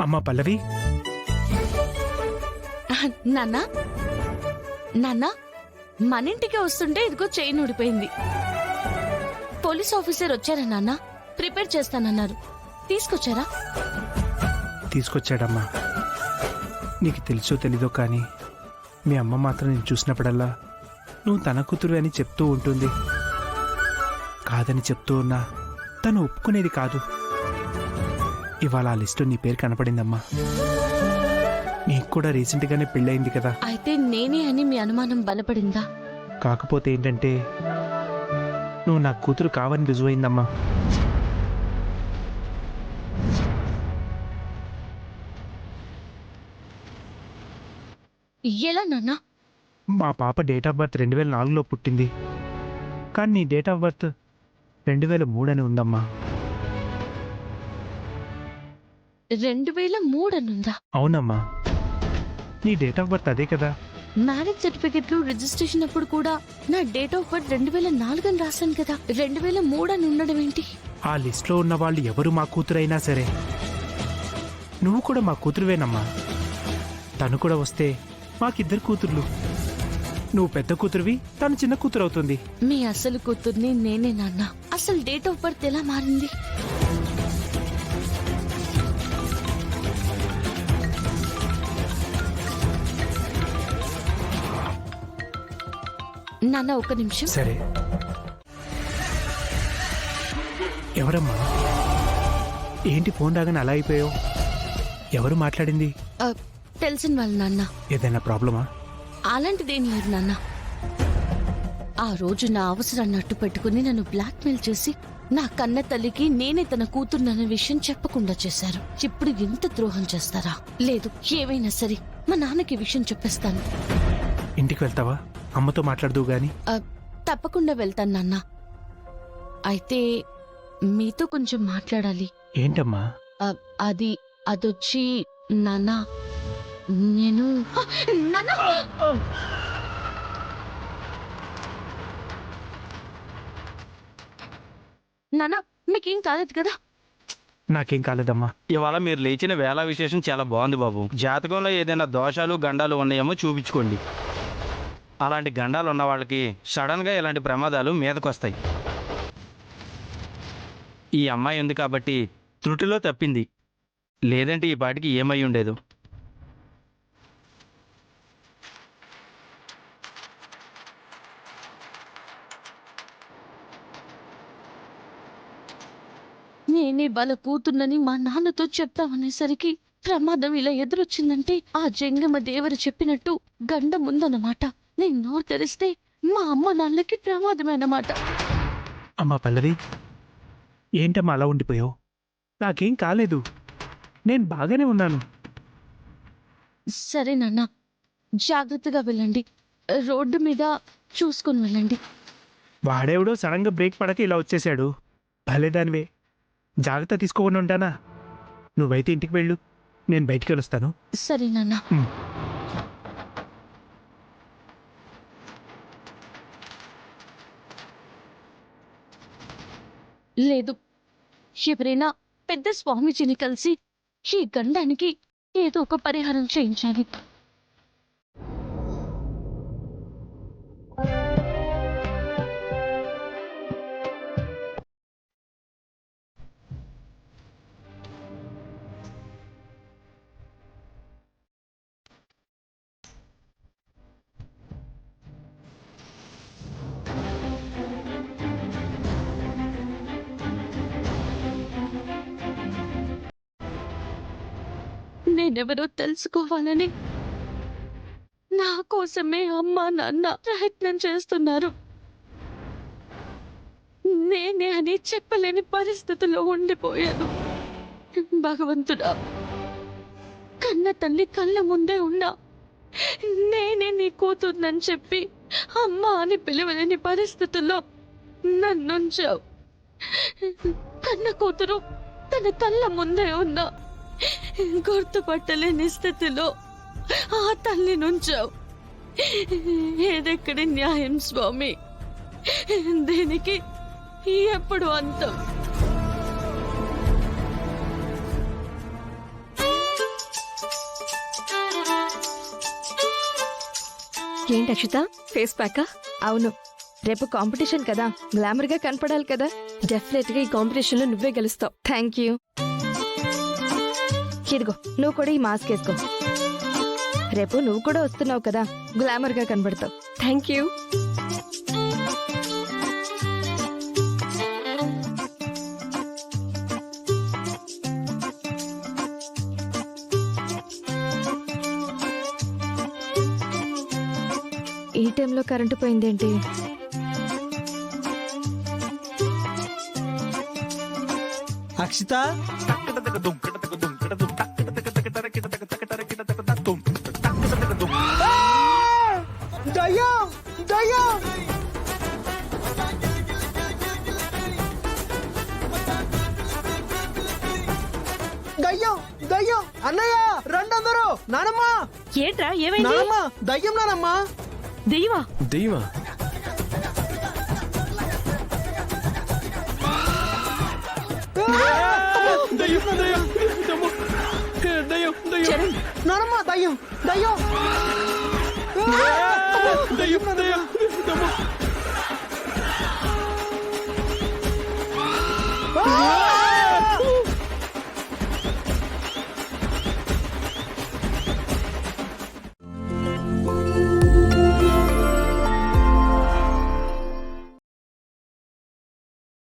అమ్మా పల్లవి, నాన్న నాన్న మన ఇంటికి వస్తుంటే ఇదిగో చైన్ ఊడిపోయింది. పోలీస్ ఆఫీసర్ వచ్చారా నాన్న? ప్రిపేర్ చేస్తానన్నారు, తీసుకొచ్చారా? తీసుకొచ్చాడమ్మా. నీకు తెలుసో తెలీదో కానీ మీ అమ్మ మాత్రం నేను చూసినప్పుడల్లా నువ్వు తన కూతురు అని చెప్తూ ఉంటుంది. కాదని చెప్తూ ఉన్నా తను ఒప్పుకునేది కాదు. ఇవాళ ఆ లిస్టు నీ పేరు కనపడిందమ్మా. నీకు కూడా రీసెంట్గానే పెళ్ళయింది కదా. అయితే నేనే అని మీ అనుమానం బలపడిందా? కాకపోతే ఏంటంటే నువ్వు నా కూతురు కావని రుజువైందమ్మా. ఎలా నాన్న? మా పాప డేట్ ఆఫ్ బర్త్ 2004లో పుట్టింది, కానీ నీ డేట్ ఆఫ్ బర్త్ 2003 అని ఉందమ్మా. 2003 అనుందా? అవునమ్మా, నీ డేట్ ఆఫ్ బర్త్ అదే కదా. మ్యారేజ్ సర్టిఫికెట్లు రిజిస్ట్రేషన్ అప్పుడు కూడా నా డేట్ ఆఫ్ బర్త్ 2004 అని రాశాను కదా. 2003 అని ఉండడం ఏంటి? ఆ లిస్ట్లో ఉన్న వాళ్ళు ఎవరు మా కూతురైనా సరే నువ్వు కూడా మా కూతురువేనమ్మా. తను కూడా వస్తే మాకిద్దరు కూతుర్లు. నువ్వు పెద్ద కూతురువి, తను చిన్న కూతురు అవుతుంది. మీ అసలు కూతుర్ని నేనే నాన్న. అసలు డేట్ ఆఫ్ బర్త్ ఎలా మారింది? నాన్న ఒక్క నిమిషం. సరే. ఎవరమ్మా? ఏంటి ఫోన్ రాగానే అలా అయిపోయావు? ఎవరు మాట్లాడింది? తెలిసిన వాళ్ళు నాన్న. ఏదైనా ప్రాబ్లమా? అలాంటిదేం లేదు నాన్న. ఆ రోజు నా అవసరాన్ని అట్టు పెట్టుకుని నన్ను బ్లాక్మెయిల్ చేసి నా కన్న తల్లికి నేనే తన కూతురునన్న విషయం చెప్పకుండా చేశారు. ఇప్పుడు ఎంత ద్రోహం చేస్తారా? లేదు, ఏవైనా సరే మా నాన్నకి విషయం చెప్పేస్తాను. ఇంటికి వెళ్తావా? అమ్మతో మాట్లాడదు గాని. తప్పకుండా వెళ్తాను నాన్న. అయితే మీతో కొంచెం మాట్లాడాలి. ఏంటమ్మా? అదొచ్చి నాన్న, నేను నాన్న మీకేం కాలేదు కదా? నాకేం కాలేదమ్మా. ఇవాళ మీరు లేచిన వేళ విశేషం చాలా బాగుంది బాబు. జాతకంలో ఏదైనా దోషాలు గండాలు ఉన్నాయేమో చూపించుకోండి. అలాంటి గండాలు ఉన్న వాళ్ళకి సడన్గా ఇలాంటి ప్రమాదాలు మీదకొస్తాయి. ఈ అమ్మాయి ఉంది కాబట్టి త్రుటిలో తప్పింది, లేదంటే ఈ పాటికి ఏమై ఉండేదు. నేనే వాళ్ళ కూతుర్నని మా నాన్నతో చెప్తామనేసరికి ప్రమాదం ఇలా ఎదురొచ్చిందంటే ఆ జంగమ దేవర చెప్పినట్టు గండం ఉందన్నమాట. నేను నోరు తెరిస్తే మా అమ్మ నాన్నకి ప్రమాదమేనమాట. అమ్మా పల్లవి, ఏంటమ్మా అలా ఉండిపోయావు? నాకేం కాలేదు, నేను బాగానే ఉన్నాను. సరే నాన్న, జాగ్రత్తగా వెళ్ళండి. రోడ్డు మీద చూసుకుని వెళ్ళండి. వాడేవిడో సడన్గా బ్రేక్ పడక ఇలా వచ్చేసాడు. భలేదానివే, జాగ్రత్త తీసుకోకుండా ఉంటానా? నువ్వైతే ఇంటికి వెళ్ళు, నేను బయటికి వెళ్ళొస్తాను. సరే నాన్న. లేదు, ఎవరైనా పెద్ద స్వామీజీని కలిసి ఈ గండానికి ఏదో ఒక పరిహారం చేయించాలి. నేనెవరో తెలుసుకోవాలని నా కోసమే అమ్మా నాన్న ప్రయత్నం చేస్తున్నారు. నేనే అని చెప్పలేని పరిస్థితిలో ఉండిపోయాను. భగవంతుడా, కన్న తల్లి కళ్ళ ముందే ఉన్నా నేనే నీ కూతుర్నని చెప్పి అమ్మా అని పిలవలేని పరిస్థితుల్లో నన్నుంచావు. కన్న కూతురు తన కళ్ళ ముందే ఉన్నా గుర్తుపట్టలేని స్థితిలో ఆ తల్లి నుంచావు. ఏదెక్కడి న్యాయం స్వామి? దీనికి ఎప్పుడు అంతం? ఏంటి అక్షిత, ఫేస్ ప్యాకా? అవును, రేపు కాంపిటీషన్ కదా, గ్లామర్ గా కనపడాలి కదా. డెఫినెట్ గా ఈ కాంపిటీషన్ లో నువ్వే గెలుస్తావు. Thank you. ఇదిగో నువ్వు కూడా ఈ మాస్క్ వేసుకో. రేపు నువ్వు కూడా వస్తున్నావు కదా, గ్లామర్ గా కనబడతావు. Thank you. ఈ టైంలో కరెంటు పోయిందేంటి? అక్షిత, దయ్యం దయ్యం దయ్యం దయ్యం అన్నయ్య రండి అందరూ. నానమ్మ ఏంట్రా, ఏమైంది? నానమ్మ దయ్యం నానమ్మ. దెయ్యమా? దెయ్యమా? చరణ్, నానమ్మ దయ్యం దయ్యం దయ్యం.